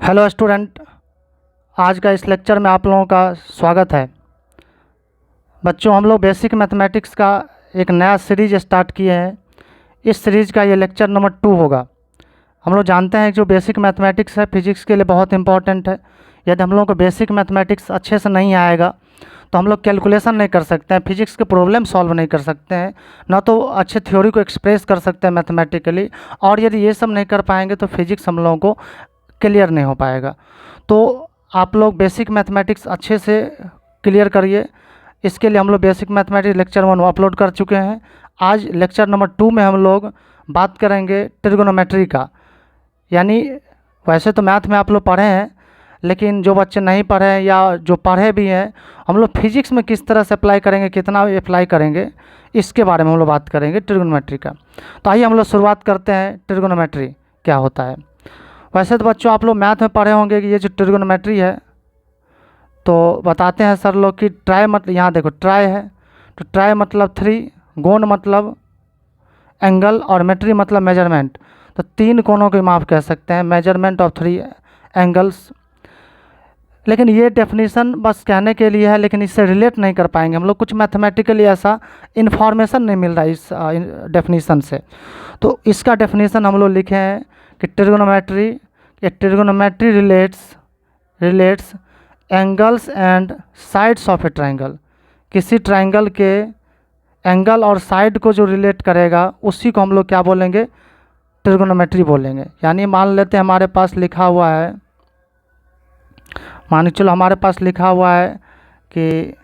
Hello student, आज का इस लेक्चर में आप लोगों का स्वागत है। बच्चों, हम लोग बेसिक मैथमेटिक्स का एक नया सीरीज स्टार्ट किए हैं। इस सीरीज़ का ये लेक्चर नंबर 2 होगा। हम लोग जानते हैं कि जो बेसिक मैथमेटिक्स है फिजिक्स के लिए बहुत इंपॉर्टेंट है। यदि हम लोगों को बेसिक मैथमेटिक्स अच्छे से नहीं आएगा तो हम लोग कैलकुलेशन नहीं कर सकते हैं, फिजिक्स के प्रॉब्लम सॉल्व नहीं कर सकते हैं, ना तो अच्छे थ्योरी को एक्सप्रेस कर सकते हैं मैथमेटिकली। और यदि ये सब नहीं कर पाएंगे तो फिजिक्स हम लोगों को क्लियर नहीं हो पाएगा। तो आप लोग बेसिक मैथमेटिक्स अच्छे से क्लियर करिए। इसके लिए हम लोग बेसिक मैथमेटिक्स लेक्चर 1 अपलोड कर चुके हैं। आज लेक्चर नंबर 2 में हम लोग बात करेंगे ट्रिगोनोमेट्री का। यानी वैसे तो मैथ में आप लोग पढ़े हैं, लेकिन जो बच्चे नहीं पढ़े हैं या जो पढ़े भी हैं, हम लोग फिजिक्स में किस तरह से अप्लाई करेंगे, कितना अप्लाई करेंगे, इसके बारे में हम लोग बात करेंगे ट्रिगोनोमेट्री का। तो आइए हम लोग शुरुआत करते हैं, ट्रिगोनोमेट्री क्या होता है। वैसे तो बच्चों आप लोग मैथ में पढ़े होंगे कि ये जो ट्रिगोनोमेट्री है, तो बताते हैं सर लोग कि ट्राई मतलब, यहाँ देखो ट्राई है तो ट्राई मतलब 3, गोन मतलब एंगल और मेट्री मतलब मेजरमेंट। तो 3 कोणों को माप कह सकते हैं, मेजरमेंट ऑफ 3 एंगल्स। लेकिन ये डेफिनेशन बस कहने के लिए है, लेकिन इससे रिलेट नहीं कर पाएंगे हम लोग। कुछ मैथमेटिकली ऐसा इन्फॉर्मेशन नहीं मिल रहा है इस डेफिनेशन से। तो इसका डेफिनेशन हम लोग लिखे हैं कि trigonometry relates angles and sides of A triangle. किसी ट्राइंगल के एंगल और साइड को जो रिलेट करेगा उसी को हम लोग क्या बोलेंगे, ट्रिगोनोमेट्री बोलेंगे। यानी मान लेते हैं हमारे पास लिखा हुआ है, मान चलो हमारे पास लिखा हुआ है कि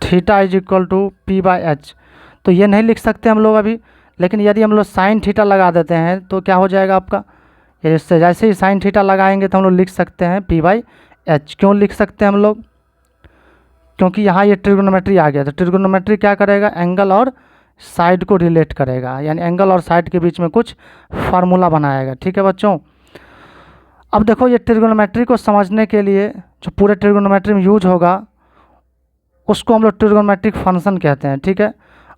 theta is equal to P/H। तो ये नहीं लिख सकते हम लोग अभी, लेकिन यदि हम लोग साइन थीटा लगा देते हैं तो क्या हो जाएगा आपका, इससे जैसे ही साइन थीटा लगाएंगे तो हम लोग लिख सकते हैं P/H। क्यों लिख सकते हैं हम लोग, क्योंकि यहाँ ये ट्रिगोनोमेट्री आ गया। तो ट्रिगोनोमेट्री क्या करेगा, एंगल और साइड को रिलेट करेगा, यानी एंगल और साइड के बीच में कुछ फार्मूला बनाएगा। ठीक है बच्चों। अब देखो, ये ट्रिगोनोमेट्री को समझने के लिए जो पूरे ट्रिगोनोमेट्री में यूज होगा उसको हम लोग ट्रिगोनोमेट्रिक फंक्शन कहते हैं। ठीक है।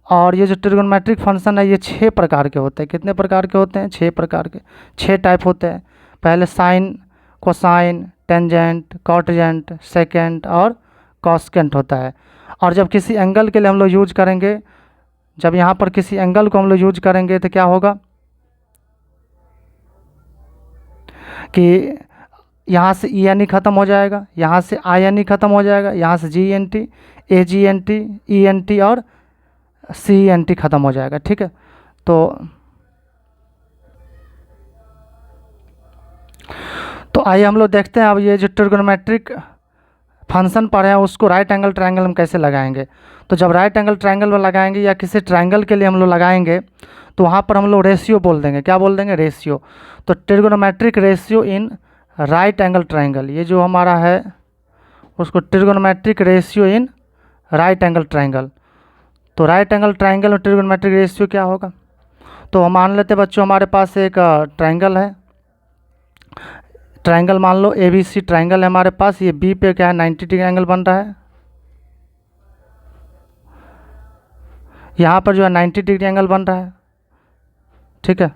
और ये जो ट्रिगोनोमेट्रिक फंक्शन है ये 6 प्रकार के होते हैं। कितने प्रकार के होते हैं, 6 प्रकार के, 6 टाइप होते हैं। पहले साइन, कोसाइन, टेंजेंट, कॉटेजेंट, सेकेंड और कॉस्केंट होता है। और जब किसी एंगल के लिए हम लोग यूज करेंगे, जब यहाँ पर किसी एंगल को हम लोग यूज करेंगे तो क्या होगा कि यहाँ से ENE ख़त्म हो जाएगा, यहाँ से INE ख़त्म हो जाएगा, यहाँ से GNT, AGNT, ENT और CENT ख़त्म हो जाएगा। ठीक है। तो आइए हम लोग देखते हैं अब ये जो ट्रिगोनोमेट्रिक फंक्शन पढ़े हैं उसको राइट एंगल ट्रायंगल में कैसे लगाएंगे। तो जब राइट एंगल ट्रायंगल में लगाएंगे या किसी ट्रायंगल के लिए हम लोग लगाएंगे तो वहाँ पर हम लोग रेशियो बोल देंगे। क्या बोल देंगे, रेशियो। तो trigonometric ratio in right angle triangle, ये जो हमारा है उसको trigonometric ratio in right angle triangle. तो राइट एंगल ट्रायंगल में ट्रिगोनोमेट्रिक रेशियो क्या होगा, तो हम मान लेते बच्चों हमारे पास एक ट्रायंगल है। ट्रायंगल मान लो ABC ट्रायंगल है हमारे पास। ये B पे क्या है, 90 डिग्री एंगल बन रहा है। यहाँ पर जो है 90 डिग्री एंगल बन रहा है। ठीक है।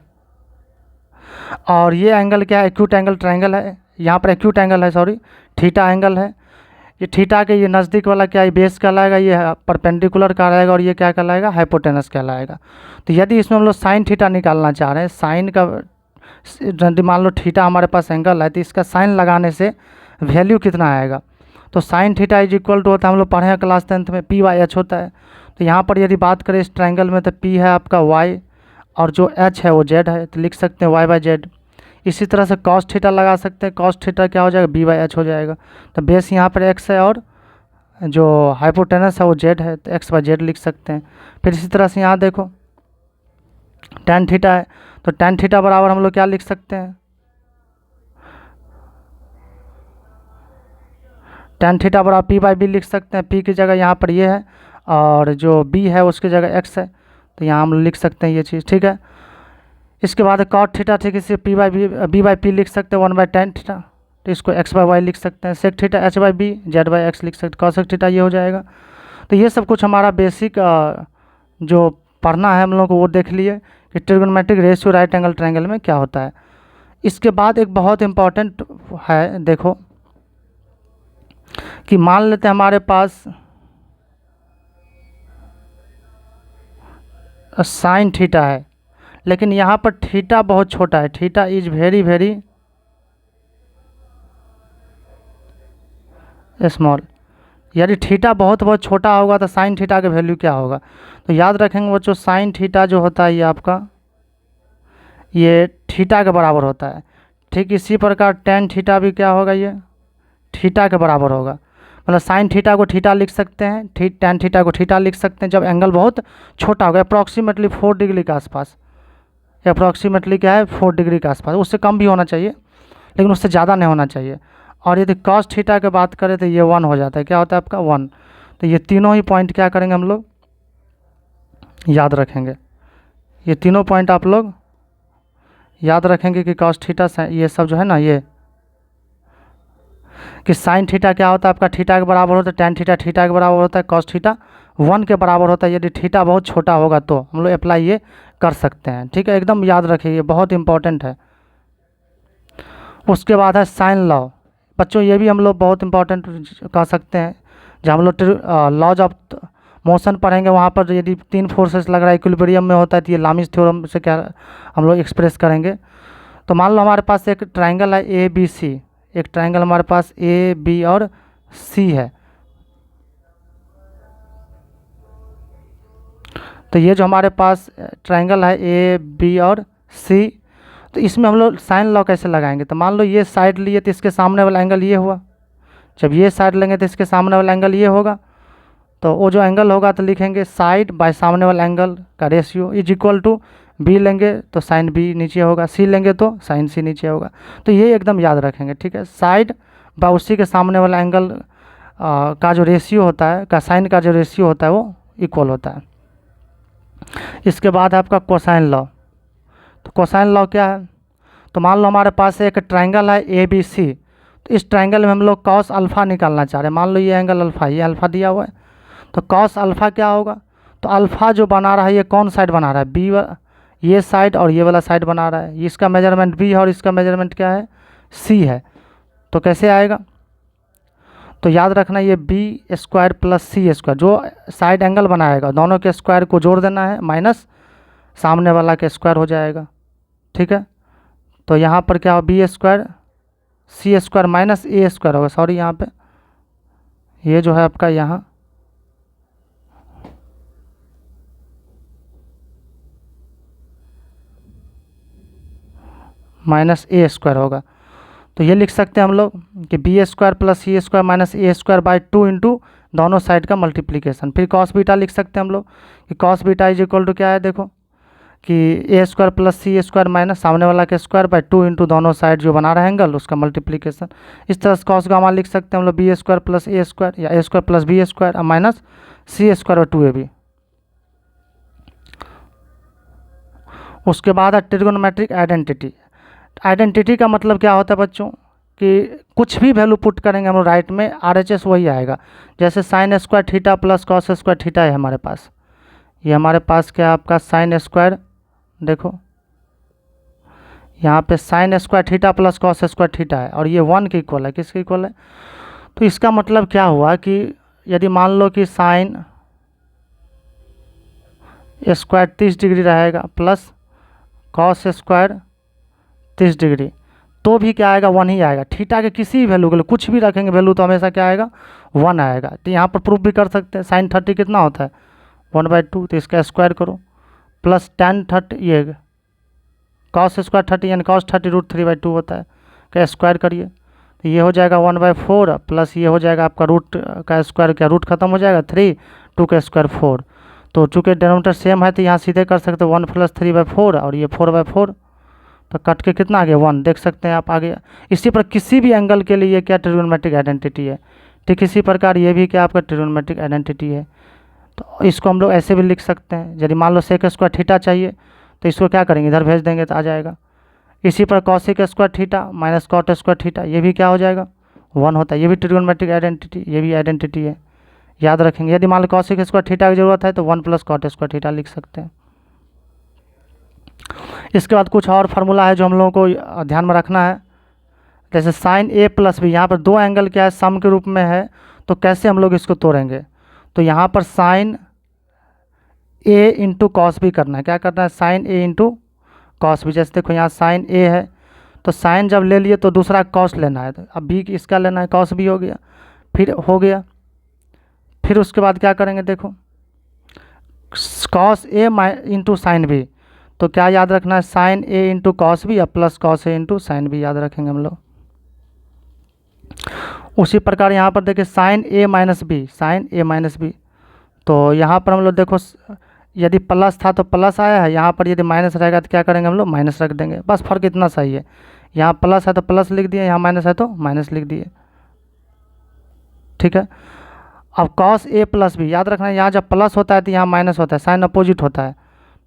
और ये एंगल क्या है, एक्यूट एंगल ट्रायंगल है। यहाँ पर एक्यूट एंगल है, सॉरी, थीटा एंगल है। ये थीटा के ये नज़दीक वाला क्या है, बेस कहलाएगा, ये परपेंडिकुलर कहलाएगा, और ये क्या कहलाएगा, हाइपोटेनस कहलाएगा। तो यदि इसमें हम लोग साइन थीटा निकालना चाह रहे हैं, साइन का यदि मान लो थीटा हमारे पास एंगल है तो इसका साइन लगाने से वैल्यू कितना आएगा, तो sine theta is equal to होता है, हम लोग पढ़े हैं क्लास 10th में, P/H होता है। तो यहाँ पर यदि बात करें इस ट्रायंगल में तो P है आपका Y और जो H है वो Z है, तो लिख सकते हैं Y/Z। इसी तरह से कॉस थीटा लगा सकते हैं, कॉस थीटा क्या हो जाएगा, B/H हो जाएगा। तो बेस यहाँ पर X है और जो हाइपोटेनस है वो Z है, तो X/Z लिख सकते हैं। फिर इसी तरह से यहाँ देखो tan थीटा है, तो tan थीटा बराबर हम लोग क्या लिख सकते हैं, tan थीटा बराबर P/B लिख सकते हैं। P की जगह यहाँ पर ये है और जो B है उसकी जगह X है, तो यहाँ हम लिख सकते हैं ये चीज़। ठीक है। इसके बाद cot थीटा, ठीक है, इसे B/P लिख सकते हैं 1/tan थीटा, तो इसको X/Y लिख सकते हैं। sec थीटा H/B, Z/X लिख सकते हैं। cosec थीटा ये हो जाएगा। तो ये सब कुछ हमारा बेसिक जो पढ़ना है हम लोग को वो देख लिए कि trigonometric ratio right angle triangle में क्या होता है। इसके बाद एक बहुत इम्पॉर्टेंट है, देखो कि मान लेते हैं हमारे पास साइन थीटा है, लेकिन यहाँ पर थीटा बहुत छोटा है, theta is very very small. यदि थीटा बहुत बहुत छोटा होगा तो साइन थीटा का वैल्यू क्या होगा? तो याद रखेंगे बच्चों, साइन थीटा जो होता है ये आपका ये थीटा के बराबर होता है। ठीक इसी प्रकार टेन थीटा भी क्या होगा, ये थीटा के बराबर होगा। मतलब साइन थीटा को थीटा लिख सकते हैं, टेन थीटा को थीटा लिख सकते हैं जब एंगल बहुत छोटा होगा, अप्रॉक्सीमेटली 4 डिग्री के आसपास। अप्रॉक्सीमेटली क्या है, 4 डिग्री के आसपास। उससे कम भी होना चाहिए लेकिन उससे ज़्यादा नहीं होना चाहिए। और यदि कॉस थीटा की बात करें तो ये 1 हो जाता है। क्या होता है आपका 1। तो ये तीनों ही पॉइंट क्या करेंगे हम लोग याद रखेंगे। ये तीनों पॉइंट आप लोग याद रखेंगे कि कॉस थीटा ये सब जो है ना, ये कि साइन थीटा क्या होता है आपका थीटा के बराबर होता है, टेन थीटा थीटा के बराबर होता है, कॉस थीटा 1 के बराबर होता है। यदि थीटा बहुत छोटा होगा तो हम लोग अप्लाई ये कर सकते हैं। ठीक है, एकदम याद रखिए, ये बहुत इंपॉर्टेंट है। उसके बाद है साइन लॉ। बच्चों ये भी हम लोग बहुत इंपॉर्टेंट कह सकते हैं। जब हम लोग लॉज ऑफ मोशन पढ़ेंगे वहाँ पर यदि 3 फोर्सेस लग रहा है इक्विलिब्रियम में होता है तो ये लामिस थ्योरम से क्या हम लोग एक्सप्रेस करेंगे। तो मान लो हमारे पास एक ट्राइंगल है ए बी सी, एक ट्राइंगल हमारे पास ए बी और सी है। तो ये जो हमारे पास ट्राइंगल है ए बी और सी, तो इसमें हम लोग साइन लॉ कैसे लगाएंगे? तो मान लो ये साइड लिए तो इसके सामने वाला एंगल ये हुआ, जब ये साइड लेंगे तो इसके सामने वाला एंगल ये होगा। तो वो जो एंगल होगा तो लिखेंगे साइड बाय सामने वाला एंगल का ratio is equal to B लेंगे तो साइन बी नीचे होगा, सी लेंगे तो साइन सी नीचे होगा। तो ये एकदम याद रखेंगे। ठीक है, साइड बाय उसी के सामने वाला एंगल का जो रेशियो होता है, का साइन का जो रेशियो होता है वो इक्वल होता है। इसके बाद है आपका कोसाइन लॉ। तो कोसाइन लॉ क्या है? तो मान लो हमारे पास एक ट्राइंगल है ए बी सी, तो इस ट्राइंगल में हम लोग कॉस अल्फ़ा निकालना चाह रहे हैं। मान लो ये एंगल अल्फ़ा, ये अल्फ़ा दिया हुआ है, तो कॉस अल्फ़ा क्या होगा? तो अल्फ़ा जो बना रहा है ये कौन साइड बना रहा है? बी, ये साइड और ये वाला साइड बना रहा है। इसका मेजरमेंट बी है और इसका मेजरमेंट क्या है, सी है। तो कैसे आएगा? तो याद रखना ये B square plus C square, जो साइड एंगल बनाएगा दोनों के स्क्वायर को जोड़ देना है, माइनस सामने वाला के स्क्वायर हो जाएगा। ठीक है, तो यहाँ पर क्या हो, B square C square minus A square होगा। सॉरी, यहाँ पे ये जो है आपका यहाँ माइनस ए स्क्वायर होगा। तो ये लिख सकते हैं हम लोग कि B square plus C square minus A square by 2 into दोनों साइड का मल्टीप्लिकेशन। फिर कॉस बीटा लिख सकते हैं हम लोग कि cos beta is equal to क्या है, देखो कि A square plus C square minus सामने वाला के स्क्वायर बाई 2 इंटू दोनों साइड जो बना रहा है एंगल उसका मल्टीप्लिकेशन। इस तरह से कॉस गामा लिख सकते हैं हम लोग B square plus A square या A square plus B square minus C square और 2ab। उसके बाद है ट्रिगोनोमेट्रिक आइडेंटिटी। आइडेंटिटी का मतलब क्या होता है बच्चों कि कुछ भी वैल्यू पुट करेंगे हम लोग राइट में, RHS वही आएगा। जैसे sine square theta plus cos square theta है हमारे पास, ये हमारे पास क्या आपका साइन स्क्वायर, देखो यहाँ पे sine square theta plus cos square theta है और ये 1 के इक्वल है। किसके इक्वल है? तो इसका मतलब क्या हुआ कि यदि मान लो कि साइन स्क्वायर 30 डिग्री रहेगा प्लस कॉस स्क्वायर 30 डिग्री, तो भी क्या आएगा, 1 ही आएगा। थीटा के किसी भी वैल्यू के लिए कुछ भी रखेंगे वैल्यू तो हमेशा क्या आएगा, 1 आएगा। तो यहाँ पर प्रूफ भी कर सकते हैं। साइन 30 कितना होता है, 1/2, तो इसका स्क्वायर करो प्लस टेन 30, ये कॉस स्क्वायर 30 यानी कॉस 30 √3/2 होता है, क्या स्क्वायर करिए तो ये हो जाएगा 1/4 प्लस ये हो जाएगा आपका रूट का स्क्वायर, क्या रूट खत्म हो जाएगा 3, 2 का स्क्वायर 4। तो चूँकि डिनोमिनेटर सेम है तो यहाँ सीधे कर सकते हो 1 + 3/4 और ये 4/4, तो कट के कितना आ गया 1, देख सकते हैं आप आगे। इसी पर किसी भी एंगल के लिए क्या ट्रिगोनोमेट्रिक आइडेंटिटी है। ठीक इसी प्रकार ये भी क्या आपका ट्रिगोनोमेट्रिक आइडेंटिटी है। तो इसको हम लोग ऐसे भी लिख सकते हैं, यदि मान लो सेक स्क्वायर थीटा चाहिए तो इसको क्या करेंगे, इधर भेज देंगे तो आ जाएगा। इसी पर cosec square theta minus cot square theta, ये भी क्या हो जाएगा 1 होता है। ये भी ट्रिगोनोमेट्रिक आइडेंटिटी, ये भी आइडेंटिटी है, याद रखेंगे। यदि मान लो कॉसिक स्क्वायर थीटा की जरूरत है तो 1 + कॉट स्क्वायर थीटा लिख सकते हैं। इसके बाद कुछ और फार्मूला है जो हम लोगों को ध्यान में रखना है। जैसे साइन ए प्लस बी, यहाँ पर दो एंगल क्या है, सम के रूप में है, तो कैसे हम लोग इसको तोड़ेंगे। तो यहाँ पर sign A into cos B करना है। क्या करना है, sign A into cos B. जैसे देखो यहाँ साइन ए है, तो साइन जब ले लिए तो दूसरा कॉस लेना है, तो अब बी इसका लेना है, कॉस बी हो गया, फिर हो गया। फिर उसके बाद क्या करेंगे, देखो cos A into sine B, तो क्या याद रखना है, sign A into cos B या plus cos A into sine B याद रखेंगे हम लोग। उसी प्रकार यहाँ पर देखिए sign A minus B, sign A minus B, तो यहाँ पर हम लोग देखो यदि प्लस था तो प्लस आया है, यहाँ पर यदि माइनस रहेगा तो क्या करेंगे हम लोग, माइनस रख देंगे। बस फर्क इतना सही है, यहाँ प्लस है तो प्लस लिख दिए, यहाँ माइनस है तो माइनस लिख दिए, ठीक है। अब कॉस ए प्लस बी याद रखना है, यहाँ जब प्लस होता है तो यहाँ माइनस होता है, साइन अपोजिट होता है,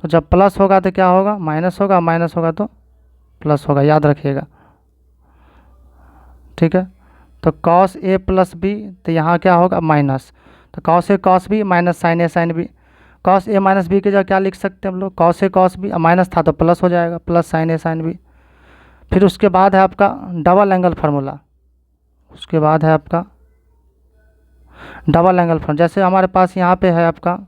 तो जब प्लस होगा तो क्या होगा, माइनस होगा, माइनस होगा तो प्लस होगा, याद रखिएगा, ठीक है। तो कॉस ए प्लस बी, तो यहाँ क्या होगा, माइनस, तो cos A cos B minus sign A sine B. Cos A minus B की जगह क्या लिख सकते हैं हम लोग, cos A cos B, minus था तो प्लस हो जाएगा, plus sine A sine B. फिर उसके बाद है आपका डबल एंगल फार्मूला, उसके बाद है आपका डबल एंगल फार्मूला। जैसे हमारे पास यहाँ पे है आपका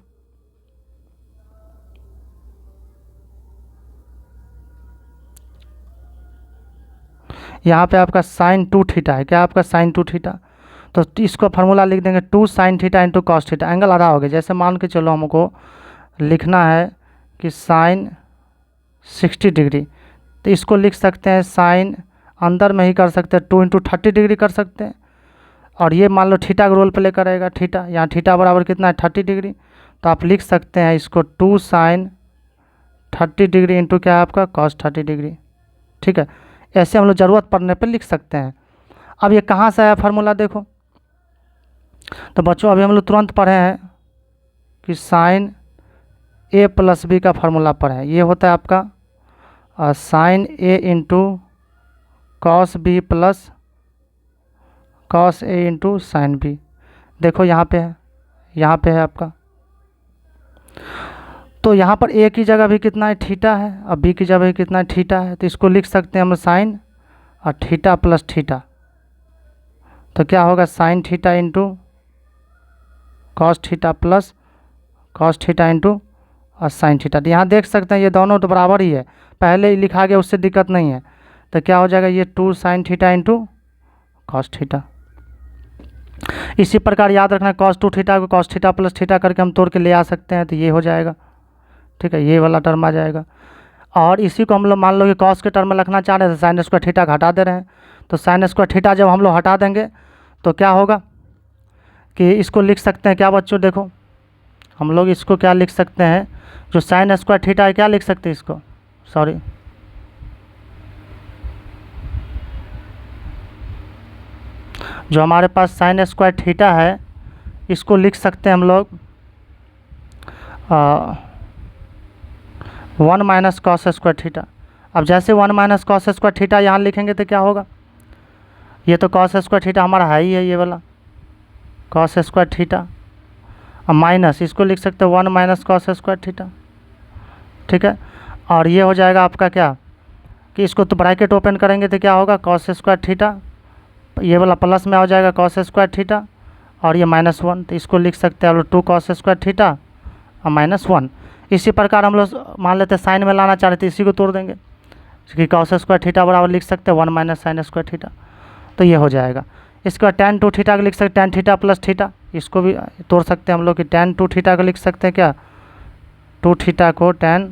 यहाँ पे आपका साइन 2 थीटा है, क्या आपका साइन 2 थीटा, तो इसको फार्मूला लिख देंगे 2 sine theta into cos theta, angle आधा हो गया। जैसे मान के चलो हमको लिखना है कि साइन 60 डिग्री, तो इसको लिख सकते हैं साइन, अंदर में ही कर सकते हैं 2 इंटू 30 डिग्री कर सकते हैं, और ये मान लो थीटा का रोल प्ले करेगा, थीटा, यहाँ थीटा बराबर कितना है 30 डिग्री, तो आप लिख सकते हैं इसको 2 साइन 30 डिग्री इंटू क्या है आपका कॉस 30 डिग्री, ठीक है। ऐसे हम लोग ज़रूरत पड़ने पर लिख सकते हैं। अब ये कहाँ से आया फार्मूला देखो, तो बच्चों अभी हम लोग तुरंत पढ़े हैं कि साइन ए प्लस बी का फार्मूला पढ़े हैं, ये होता है आपका sine A into cos B plus cos A into sine B. देखो यहाँ पे है, यहाँ पे है आपका, तो यहाँ पर ए की जगह भी कितना है, थीटा है, और बी की जगह भी कितना है, थीटा है, तो इसको लिख सकते हैं हम साइन और थीटा प्लस थीटा, तो क्या होगा sine theta into cos theta plus cos theta into और साइन थीटा। तो यहाँ देख सकते हैं ये दोनों तो बराबर ही है, पहले ही लिखा गया, उससे दिक्कत नहीं है, तो क्या हो जाएगा ये 2 sine theta into cos theta. इसी प्रकार याद रखना कॉस 2 थीटा को कॉस थीटा प्लस थीटा करके हम तोड़ के ले आ सकते हैं, तो ये हो जाएगा, ठीक है, ये वाला टर्म आ जाएगा। और इसी को हम लोग मान लो कि कॉस के टर्म में रखना चाह रहे हैं, तो साइन स्क्वायर थीटा हटा दे रहे हैं, तो साइन स्क्वायर थीटा जब हम लोग हटा देंगे तो क्या होगा कि इसको लिख सकते हैं क्या बच्चों, देखो हम लोग इसको क्या लिख सकते हैं, जो साइन स्क्वायर थीटा है क्या लिख सकते हैं इसको, सॉरी जो हमारे पास साइन स्क्वायर थीटा है इसको लिख सकते हैं हम लोग 1 माइनस कॉस स्क्वायर थीटा। अब जैसे 1 माइनस कॉस स्क्वायर थीटा यहाँ लिखेंगे तो क्या होगा, ये तो कॉस स्क्वायर थीटा हमारा है ही है, ये वाला कॉस स्क्वायर थीटा, अब माइनस इसको लिख सकते हैं 1 माइनस कॉस स्क्वायर थीटा, ठीक है। और ये हो जाएगा आपका क्या कि इसको तो ब्रैकेट ओपन करेंगे तो क्या होगा कॉस स्क्वायर थीटा, ये वाला प्लस में हो जाएगा कॉस स्क्वायर थीटा, और ये -1, तो इसको लिख सकते हैं हम लोग 2 कॉस स्क्वायर थीटा और -1। इसी प्रकार हम लोग मान लेते हैं साइन में लाना चाह रहे थे, इसी को तोड़ देंगे कि कॉस स्क्वायर थीटा बराबर लिख सकते हैं 1 माइनस साइन स्क्वायर थीटा, तो ये हो जाएगा। इसके बाद tan 2 थीटा को लिख सकते हैं tan थीटा प्लस थीटा, इसको भी तोड़ सकते हैं हम लोग कि tan 2 थीटा को लिख सकते हैं क्या 2 थीटा को tan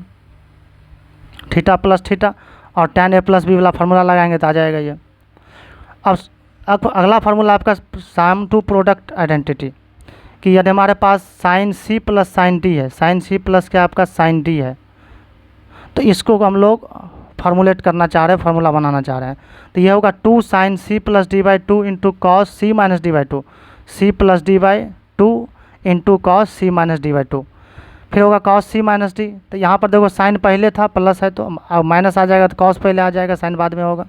थीटा प्लस थीटा, और tan a प्लस बी वाला फार्मूला लगाएंगे तो आ जाएगा ये। अब अगला फार्मूला आपका सम टू प्रोडक्ट आइडेंटिटी, कि यदि हमारे पास sine C plus sine D है, साइन सी प्लस क्या आपका साइन डी है, तो इसको हम लोग फार्मूलेट करना चाह रहे हैं, फार्मूला बनाना चाह रहे हैं, तो ये होगा 2 sine C plus D by 2 into cos C minus D by 2, C plus D by 2 into cos C minus D by 2, फिर होगा कॉस सी माइनस डी, तो यहाँ पर देखो साइन पहले था प्लस है तो अब माइनस आ जाएगा, तो कॉस पहले आ जाएगा साइन बाद में होगा,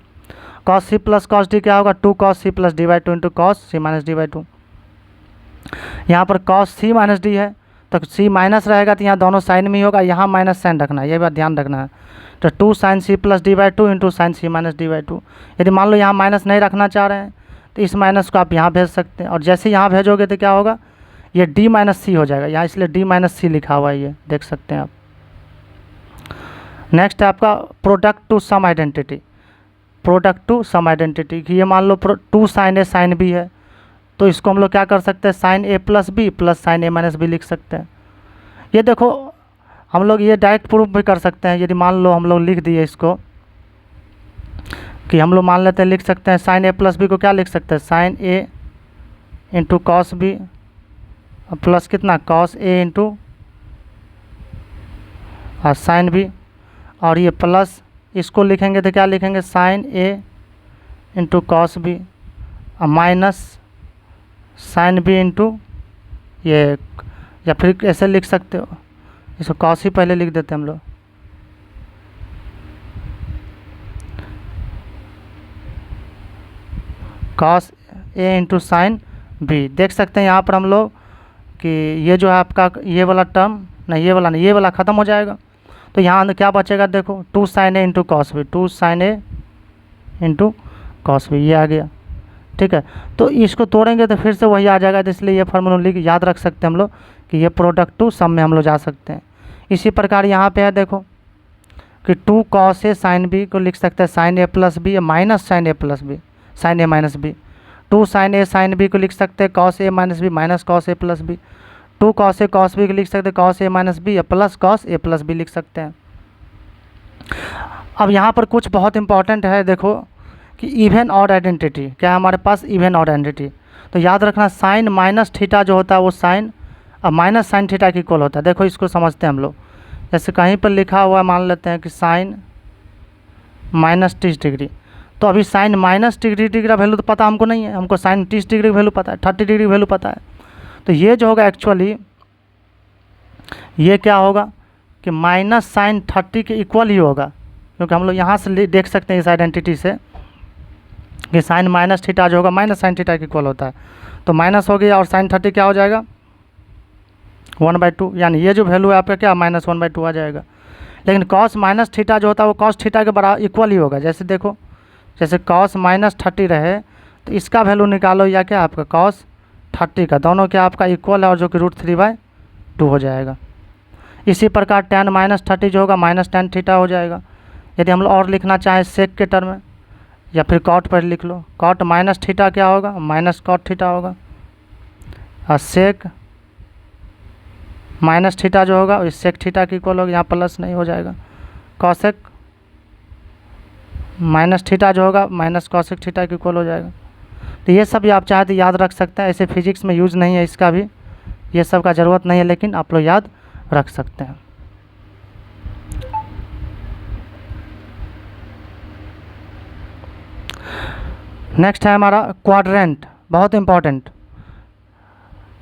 cos C plus cos D क्या होगा 2 cos C plus D by 2 into cos C minus D by 2। यहाँ पर कॉस सी माइनस डी है तो सी माइनस रहेगा तो यहाँ दोनों साइन में ही होगा, यहाँ माइनस साइन रखना है, ये बात ध्यान रखना है, तो 2 sine C plus D by two into sine C minus D by two. यदि मान लो यहाँ माइनस नहीं रखना चाह रहे हैं तो इस माइनस को आप यहाँ भेज सकते हैं, और जैसे यहाँ भेजोगे तो क्या होगा, ये डी माइनस सी हो जाएगा यहाँ, इसलिए डी माइनस सी लिखा हुआ है, ये देख सकते हैं आप। नेक्स्ट है आपका product to sum identity. Product to sum identity कि ये मान लो 2 साइन ए साइन बी है, तो इसको हम लोग क्या कर सकते हैं, sine A plus B plus sine A minus B लिख सकते हैं। ये देखो हम लोग ये डायरेक्ट प्रूफ भी कर सकते हैं। यदि मान लो हम लोग लिख दिए इसको कि हम लोग मान लेते हैं, लिख सकते हैं साइन ए प्लस बी को क्या लिख सकते हैं, sine A into cos B plus कितना cos A into sine B, और ये प्लस इसको लिखेंगे तो क्या लिखेंगे, sine A into cos B minus sine B into ये, या फिर ऐसे लिख सकते हो, इसको कॉस ही पहले लिख देते हैं हम लोग, cos A into sine B. देख सकते हैं यहाँ पर हम लोग कि ये जो है आपका ये वाला टर्म नहीं, ये वाला नहीं, ये वाला ख़त्म हो जाएगा, तो यहाँ क्या बचेगा, देखो 2 sine A into cos B, 2 sine A into cos B, ये आ गया। ठीक है, तो इसको तोड़ेंगे तो फिर से वही आ जाएगा, तो इसलिए ये फार्मूला लिख याद रख सकते हैं हम लोग कि ये प्रोडक्ट टू सम में हम लोग जा सकते हैं। इसी प्रकार यहाँ पे है देखो कि 2 कॉस ए साइन बी को लिख सकते हैं sine A plus B minus sign A plus B sign A minus B. 2 sine A sine B को लिख सकते हैं cos A minus B minus cos A plus B. 2 cos A cos B को लिख सकते हैं कॉस ए माइनस बी या plus cos ए plus B लिख सकते हैं। अब यहाँ पर कुछ बहुत इंपॉर्टेंट है, देखो कि इवन ऑड आइडेंटिटी क्या है हमारे पास, इवन ऑड आइडेंटिटी। तो याद रखना साइन माइनस थीटा जो होता है वो साइन अब माइनस साइन थीटा की इक्वल होता है। देखो इसको समझते हैं हम लोग, जैसे कहीं पर लिखा हुआ है, मान लेते हैं कि साइन माइनस 30 डिग्री, तो अभी साइन माइनस 30 डिग्री का वैल्यू तो पता हमको नहीं है, हमको साइन 30 डिग्री की वैल्यू पता है, 30 डिग्री की वैल्यू पता है। तो ये जो होगा एक्चुअली ये क्या होगा कि माइनस साइन 30 के इक्वल ही होगा, क्योंकि हम लोग यहाँ से देख सकते हैं इस आइडेंटिटी से कि साइन माइनस थीटा जो होगा माइनस साइन थीटा के इक्वल होता है। तो माइनस हो गया और साइन 30 क्या हो जाएगा 1/2, यानी ये जो वैल्यू है आपका क्या माइनस 1/2 आ जाएगा। लेकिन कॉस माइनस थीटा जो होता है वो कॉस थीटा के बराबर इक्वल ही होगा। जैसे देखो, जैसे कॉस माइनस 30 रहे तो इसका वैल्यू निकालो या क्या आपका कॉस 30 का, दोनों क्या आपका इक्वल है, और जो कि √3/2 हो जाएगा। इसी प्रकार tan माइनस 30 जो होगा माइनस tan थीटा हो जाएगा। यदि हम लोग और लिखना चाहें सेक के टर्म में या फिर कॉट पर लिख लो, कॉट माइनस थीटा क्या होगा माइनस कॉट थीटा होगा, और सेक माइनस थीटा जो होगा इस सेक थीटा की इक्वल होगा, यहाँ प्लस नहीं हो जाएगा। कॉसेक माइनस थीटा जो होगा माइनस कॉसेक थीटा की इक्वल हो जाएगा। तो ये सब भी आप चाहे तो याद रख सकते हैं, ऐसे फिजिक्स में यूज़ नहीं है इसका भी, ये सब का ज़रूरत नहीं है, लेकिन आप लोग याद रख सकते हैं। नेक्स्ट है हमारा क्वाड्रेंट, बहुत इंपॉर्टेंट।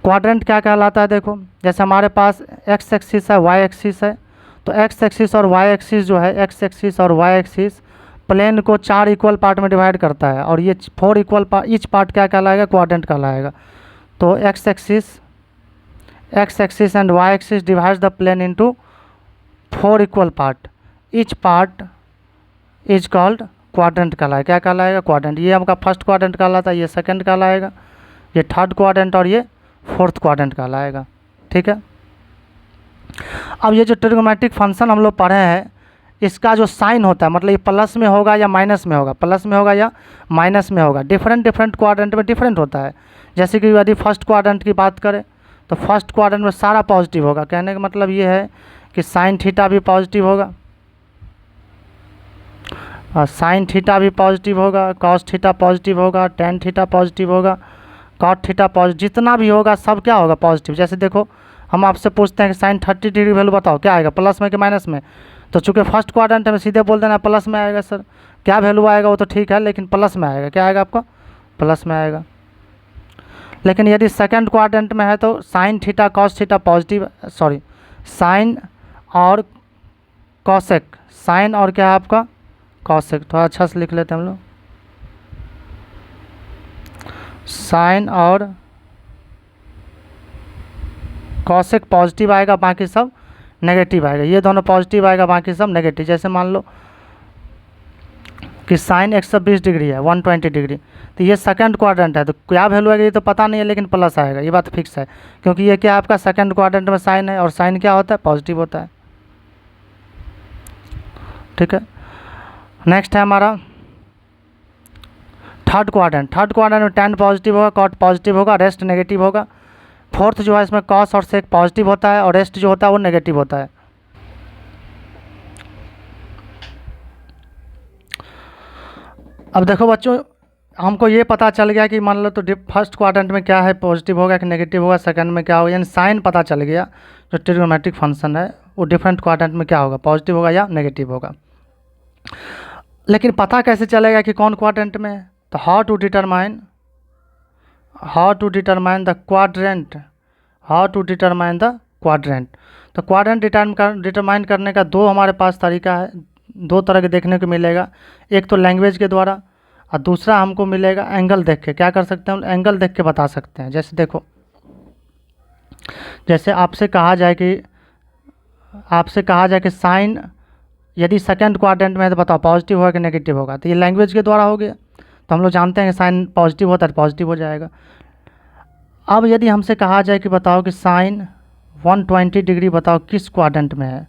क्वाड्रेंट क्या कहलाता है, देखो जैसे हमारे पास एक्स एक्सिस है वाई एक्सिस है, तो एक्स एक्सिस और वाई एक्सिस जो है, एक्स एक्सिस और वाई एक्सिस प्लेन को 4 इक्वल पार्ट में डिवाइड करता है, और ये 4 इक्वल पार्ट, ईच पार्ट क्या कहलाएगा क्वाड्रेंट कहलाएगा। तो X axis and Y axis divides the plane into 4 equal part, each part is called quadrant कहलाएगा। क्या कहलाएगा क्वाड्रेंट। ये आपका फर्स्ट क्वाड्रेंट कहलाता है, ये सेकंड कहलाएगा, ये थर्ड क्वाड्रेंट और ये फोर्थ क्वाड्रेंट कहलाएगा। ठीक है, अब ये जो ट्रिग्नोमेट्रिक फंक्शन हम लोग पढ़े हैं, इसका जो साइन होता है, मतलब ये प्लस में होगा या माइनस में होगा, प्लस में होगा या माइनस में होगा, डिफरेंट क्वाड्रेंट में डिफरेंट होता है। जैसे कि यदि फर्स्ट क्वाड्रेंट की बात करें तो फर्स्ट क्वाड्रेंट में सारा पॉजिटिव होगा। कहने का मतलब ये है कि साइन थीटा भी पॉजिटिव होगा, और साइन थीटा भी पॉजिटिव होगा, कॉस थीटा पॉजिटिव होगा, टेन थीटा पॉजिटिव होगा, कॉट थीटा पॉजिटिव, जितना भी होगा सब क्या होगा पॉजिटिव। जैसे देखो हम आपसे पूछते हैं कि साइन 30 डिग्री वैल्यू बताओ, क्या आएगा प्लस में कि माइनस में, तो चूँकि फर्स्ट क्वाड्रेंट में सीधे बोल देना प्लस में आएगा। सर क्या वैल्यू आएगा वो तो ठीक है, लेकिन प्लस में आएगा, क्या आएगा आपका प्लस में आएगा। लेकिन यदि सेकंड क्वाड्रेंट में है तो sine theta cos theta positive, sorry sine और कॉसेक, साइन और क्या है आपका कॉसेक, थोड़ा अच्छा से लिख लेते हैं हम लोग, साइन और कॉसेक पॉजिटिव आएगा, बाकी सब नेगेटिव आएगा, ये दोनों पॉजिटिव आएगा, बाकी सब नेगेटिव। जैसे मान लो कि साइन 120 डिग्री है 120 डिग्री, तो ये सेकंड क्वाड्रेंट है, तो क्या वैल्यू आएगी ये तो पता नहीं है, लेकिन प्लस आएगा, ये बात फिक्स है, क्योंकि ये क्या है आपका सेकंड क्वाड्रेंट में साइन है, और साइन क्या होता है, पॉजिटिव होता है। ठीक है, नेक्स्ट है हमारा थर्ड क्वाड्रेंट। थर्ड क्वाड्रेंट में tan पॉजिटिव होगा, cot पॉजिटिव होगा, रेस्ट नेगेटिव होगा। फोर्थ जो है इसमें cos और sec पॉजिटिव होता है, और रेस्ट जो होता है वो नेगेटिव होता है। अब देखो बच्चों, हमको ये पता चल गया कि मान लो तो फर्स्ट क्वाड्रेंट में क्या है, पॉजिटिव होगा कि नेगेटिव होगा, सेकंड में क्या होगा, यानी साइन पता चल गया, जो ट्रिग्नोमेट्रिक फंक्शन है वो डिफरेंट क्वाड्रेंट में क्या होगा, पॉजिटिव होगा या नेगेटिव होगा। लेकिन पता कैसे चलेगा कि कौन क्वाड्रेंट में है, तो how to determine the quadrant, तो क्वाड्रेंट डिटरमाइन करने का दो हमारे पास तरीका है, दो तरह के देखने को मिलेगा। एक तो लैंग्वेज के द्वारा, और दूसरा हमको मिलेगा एंगल देख के। क्या कर सकते हैं हम, एंगल देख के बता सकते हैं। जैसे देखो, जैसे आपसे कहा जाए कि साइन यदि सेकंड क्वाड्रेंट में है तो बताओ पॉजिटिव होगा कि नेगेटिव होगा, तो ये लैंग्वेज के द्वारा हो गया, तो हम लोग जानते हैं कि साइन पॉजिटिव होता है, पॉजिटिव हो जाएगा। अब यदि हमसे कहा जाए कि बताओ कि साइन 120 डिग्री बताओ किस क्वाड्रेंट में है,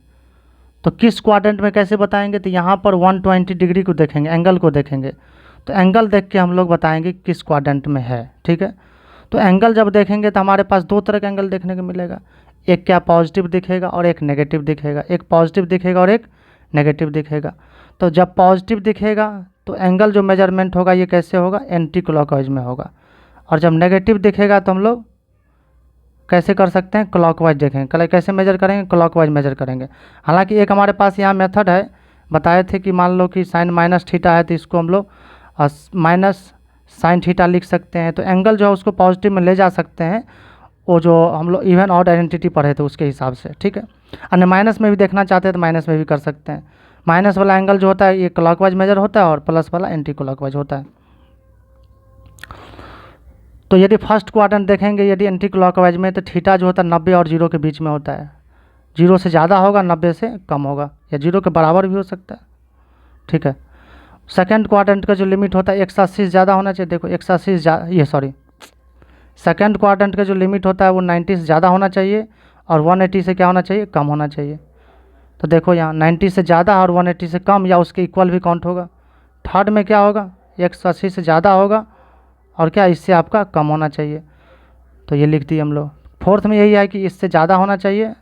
तो किस क्वाड्रेंट में कैसे बताएंगे, तो यहाँ पर 120 डिग्री को देखेंगे, एंगल को देखेंगे, तो एंगल देख के हम लोग बताएंगे किस क्वाड्रेंट में है। ठीक है, तो एंगल जब देखेंगे तो हमारे पास दो तरह का एंगल देखने को मिलेगा, एक क्या पॉजिटिव दिखेगा और एक नेगेटिव दिखेगा, एक पॉजिटिव दिखेगा और एक नेगेटिव दिखेगा। तो जब पॉजिटिव दिखेगा तो एंगल जो मेजरमेंट होगा ये कैसे होगा, एंटी क्लॉकवाइज में होगा, और जब नेगेटिव दिखेगा तो हम लोग कैसे कर सकते हैं, क्लॉकवाइज देखेंगे। कैसे मेजर करेंगे, क्लॉकवाइज मेजर करेंगे। हालांकि एक हमारे पास यहाँ मेथड है, बताए थे कि मान लो कि साइन माइनस थीटा है तो इसको हम लोग माइनस साइन थीटा लिख सकते हैं, तो एंगल जो है उसको पॉजिटिव में ले जा सकते हैं, वो जो हम लोग इवन ऑड आइडेंटिटी पढ़े थे उसके हिसाब से। ठीक है, अन्य माइनस में भी देखना चाहते हैं तो माइनस में भी कर सकते हैं। माइनस वाला एंगल जो होता है ये क्लॉकवाइज मेजर होता है, और प्लस वाला एंटी क्लॉकवाइज होता है। तो यदि फर्स्ट क्वाड्रेंट देखेंगे, यदि एंटी क्लॉकवाइज में, तो थीटा जो होता है 90 और 0 के बीच में होता है, 0 से ज़्यादा होगा, 90 से कम होगा, या 0 के बराबर भी हो सकता है। ठीक है, सेकंड क्वाड्रेंट का जो लिमिट होता है 180 से ज़्यादा होना चाहिए। देखो 180 सेकंड क्वाड्रेंट का जो लिमिट होता है वो 90 से ज़्यादा होना चाहिए, और 180 से क्या होना चाहिए, कम होना चाहिए। तो देखो यहाँ 90 से ज़्यादा और 180 से कम या उसके इक्वल भी काउंट होगा। थर्ड में क्या होगा, 180 से ज़्यादा होगा, और क्या इससे आपका कम होना चाहिए, तो ये लिख दिए हम लोग। फोर्थ में यही है कि इससे ज़्यादा होना चाहिए,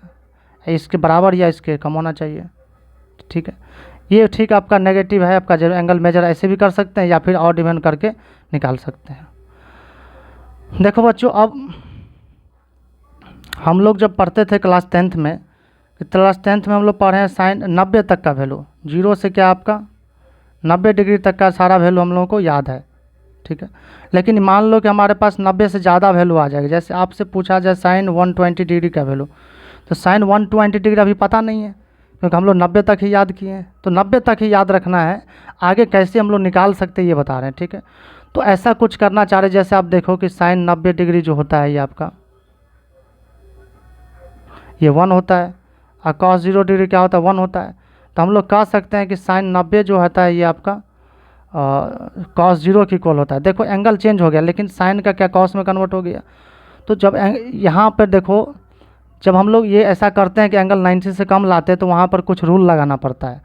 इसके बराबर या इसके कम होना चाहिए। ठीक है, ये ठीक आपका नेगेटिव है, आपका जो एंगल मेजर ऐसे भी कर सकते हैं, या फिर और डिवाइड करके निकाल सकते हैं। देखो बच्चों, अब हम लोग जब पढ़ते थे क्लास 10th में, हम लोग पढ़े हैं साइन 90 तक का वैल्यू, 0 से क्या आपका 90 डिग्री तक का सारा वैल्यू हम लोगों को याद है। ठीक है, लेकिन मान लो कि हमारे पास 90 से ज़्यादा वैल्यू आ जाएगी। जैसे आपसे पूछा जाए साइन 120 डिग्री का वैल्यू, तो साइन 120 डिग्री अभी पता नहीं है, क्योंकि हम लोग 90 तक ही याद किए हैं, तो 90 तक ही याद रखना है, आगे कैसे हम लोग निकाल सकते हैं ये बता रहे हैं। ठीक है, तो ऐसा कुछ करना चाह रहे, जैसे आप देखो कि साइन 90 डिग्री जो होता है ये आपका ये 1 होता है, और cos 0 डिग्री क्या होता है, 1 होता है। तो हम लोग कह सकते हैं कि साइन 90 जो होता है ये आपका cos 0 की इक्वल होता है। देखो एंगल चेंज हो गया, लेकिन साइन का क्या cos में कन्वर्ट हो गया। तो जब यहाँ पर देखो, जब हम लोग ये ऐसा करते हैं कि एंगल 90 से कम लाते हैं, तो वहाँ पर कुछ रूल लगाना पड़ता है।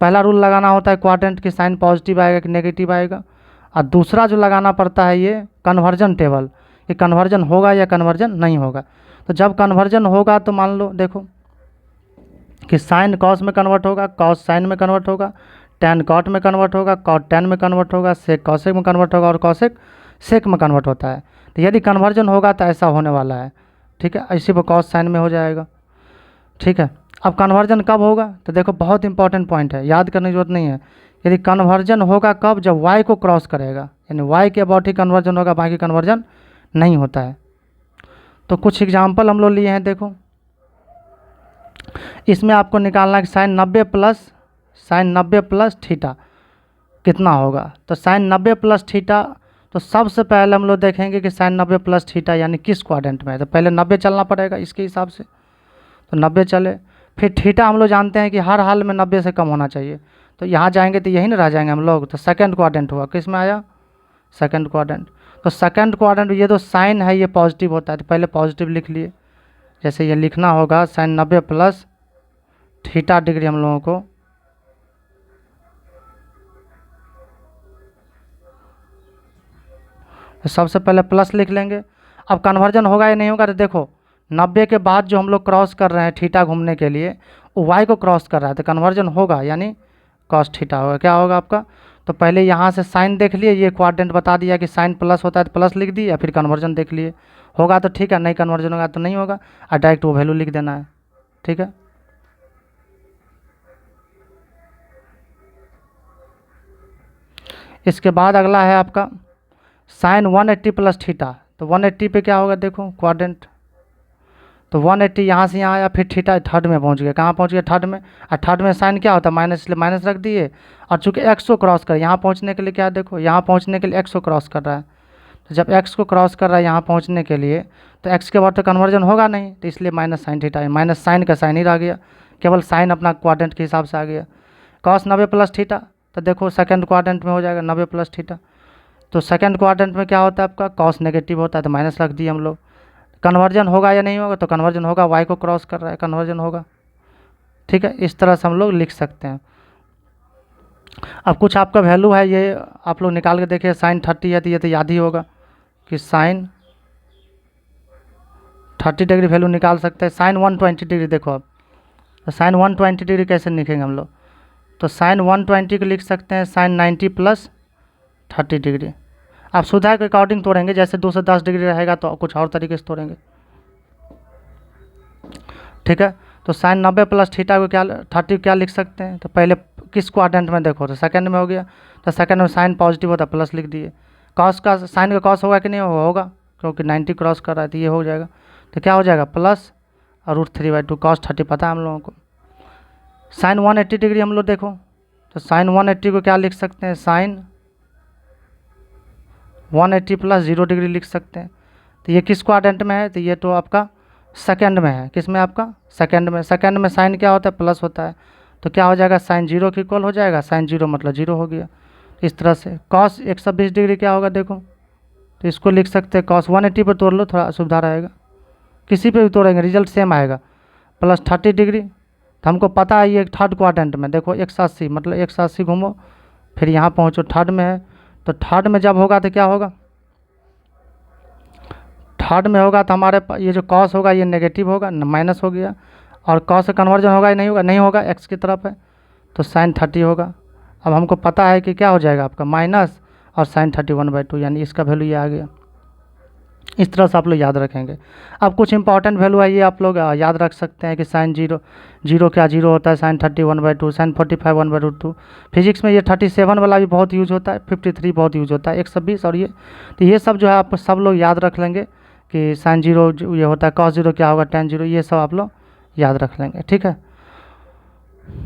पहला रूल लगाना होता है क्वाड्रेंट की साइन पॉजिटिव आएगा कि नेगेटिव आएगा, और दूसरा जो लगाना पड़ता है ये कन्वर्जन टेबल, ये कन्वर्जन होगा या कन्वर्जन नहीं होगा। तो जब कन्वर्जन होगा तो मान लो देखो कि साइन कॉस में कन्वर्ट होगा, कॉस साइन में कन्वर्ट होगा, टैन कॉट में कन्वर्ट होगा, कॉट टैन में कन्वर्ट होगा, सेक कॉसेक में कन्वर्ट होगा, और कॉसेक सेक में कन्वर्ट होता है। तो यदि कन्वर्जन होगा तो ऐसा होने वाला है। ठीक है, इसी पर कॉस साइन में हो जाएगा। ठीक है, अब कन्वर्जन कब होगा, तो देखो बहुत इंपॉर्टेंट पॉइंट है, याद करने की जरूरत नहीं है। यदि कन्वर्जन होगा कब, जब y को क्रॉस करेगा, यानी y के अबाउट ही कन्वर्जन होगा, बाकी कन्वर्जन नहीं होता है। तो कुछ एग्जाम्पल हम लोग लिए हैं। देखो इसमें आपको निकालना है कि साइन 90 प्लस थीटा कितना होगा। तो साइन 90 प्लस थीटा, तो सबसे पहले हम लोग देखेंगे कि साइन 90 प्लस थीटा यानी किस क्वाड्रेंट में है। तो पहले 90 चलना पड़ेगा इसके हिसाब से, तो 90 चले, फिर थीटा हम लोग जानते हैं कि हर हाल में 90 से कम होना चाहिए, तो यहाँ जाएंगे तो यही ना रह जाएंगे हम लोग। तो सेकंड क्वाड्रेंट हुआ, किस में आया, सेकंड क्वाड्रेंट। तो सेकंड क्वाड्रेंट ये तो साइन है ये पॉजिटिव होता है, तो पहले पॉजिटिव लिख लिए। जैसे ये लिखना होगा साइन 90 प्लस थीटा डिग्री हम लोगों को, तो सबसे पहले प्लस लिख लेंगे। अब कन्वर्जन होगा या नहीं होगा, तो देखो 90 के बाद जो हम लोग क्रॉस कर रहे हैं थीटा घूमने के लिए, वो वाई को क्रॉस कर रहा है, तो कन्वर्जन होगा यानी कॉस थीटा होगा। क्या होगा आपका, तो पहले यहाँ से साइन देख लिए, ये क्वाड्रेंट बता दिया कि साइन प्लस होता है तो प्लस लिख दिया, फिर कन्वर्जन देख लिए, होगा तो ठीक है, नहीं कन्वर्जन होगा तो नहीं होगा, और डायरेक्ट वो वैल्यू लिख देना है। ठीक है, इसके बाद अगला है आपका साइन 180 प्लस थीटा। तो 180 पे क्या होगा, देखो क्वाड्रेंट, तो 180 यहाँ से यहाँ आया, फिर थीटा थर्ड में पहुँच गया। कहाँ पहुँच गया, थर्ड में। और थर्ड में साइन क्या होता है, माइनस, इसलिए माइनस रख दिए। और चूँकि एक्स को क्रॉस कर, यहाँ पहुँचने के लिए क्या, देखो यहाँ पहुँचने के लिए एक्स को क्रॉस कर रहा है, तो जब एक्स को क्रॉस कर रहा है यहाँ पहुँचने के लिए, तो एक्स के बाद तो कन्वर्जन होगा नहीं, तो इसलिए माइनस साइन थीटा है, माइनस साइन का साइन ही रह गया, केवल साइन अपना क्वाड्रेंट के हिसाब से आ गया। कॉस 90 प्लस थीटा, तो देखो सेकंड क्वाड्रेंट में हो जाएगा 90 प्लस थीटा। तो सेकंड क्वाड्रेंट में क्या होता है आपका, कॉस नेगेटिव होता है, तो माइनस रख दिए हम लोग। कन्वर्जन होगा या नहीं होगा, तो कन्वर्जन होगा, वाई को क्रॉस कर रहा है, कन्वर्जन होगा। ठीक है, इस तरह से हम लोग लिख सकते हैं। अब कुछ आपका वैल्यू है, ये आप लोग निकाल के देखिए, साइन 30 है तो ये तो याद ही होगा कि साइन 30 डिग्री वैल्यू निकाल सकते हैं। साइन 120 डिग्री देखो आप, तो साइन 120 डिग्री कैसे लिखेंगे हम लोग, तो साइन 120 को लिख सकते हैं साइन 90 प्लस 30 डिग्री। आप सुधा के अकॉर्डिंग तोड़ेंगे, जैसे 210 डिग्री रहेगा तो कुछ और तरीके से तोड़ेंगे। ठीक है, तो साइन 90 प्लस थीटा को क्या 30 क्या लिख सकते हैं, तो पहले किस क्वाड्रेंट में देखो, तो सेकंड में हो गया, तो सेकंड में साइन पॉजिटिव होता है, प्लस लिख दिए। कॉस का साइन का कॉस होगा कि नहीं होगा, क्योंकि 90 क्रॉस कर रहा है, तो ये हो जाएगा, तो क्या हो जाएगा प्लस और √3/2 कॉस 30 पता है हम लोगों को। साइन 180 डिग्री हम लोग देखो, तो साइन 180 को क्या लिख सकते हैं, साइन 180 प्लस 0 डिग्री लिख सकते हैं। तो ये किस क्वाड्रेंट में है, तो ये तो आपका सेकंड में है, किस में आपका, सेकंड में। सेकंड में साइन क्या होता है, प्लस होता है, तो क्या हो जाएगा, साइन 0 की इक्वल हो जाएगा, साइन 0 मतलब 0 हो गया। इस तरह से कॉस 120 डिग्री क्या होगा देखो, तो इसको लिख सकते हैं कॉस 180 पर तोड़ लो, थोड़ा सुविधा रहेगा, किसी पे भी तोड़ेंगे रिजल्ट सेम आएगा, प्लस 30 डिग्री। तो हमको पता है ये थर्ड क्वाड्रेंट में, देखो 180 मतलब 180 घूमो, फिर यहाँ पहुँचो, थर्ड में है, तो थर्ड में जब होगा तो क्या होगा, थर्ड में होगा तो हमारे ये जो कॉस होगा ये नेगेटिव होगा, माइनस हो गया, और कॉस का कन्वर्जन होगा या नहीं होगा, नहीं होगा, एक्स की तरफ है, तो साइन 30 होगा। अब हमको पता है कि क्या हो जाएगा आपका माइनस और साइन 31/2, यानी इसका वैल्यू ये आ गया। इस तरह से आप लोग याद रखेंगे। अब कुछ इंपॉर्टेंट वैल्यू है, ये आप लोग याद रख सकते हैं कि साइन 0 क्या 0 होता है, साइन 31/2, साइन 45 1/2। फिजिक्स में ये 37 वाला भी बहुत यूज होता है, 53 बहुत यूज होता है, 120 और ये, तो ये सब जो है आप सब लोग याद रख लेंगे कि साइन 0 ये होता है, कॉस 0 क्या होगा, tan 0, ये सब आप लोग याद रख लेंगे। ठीक है।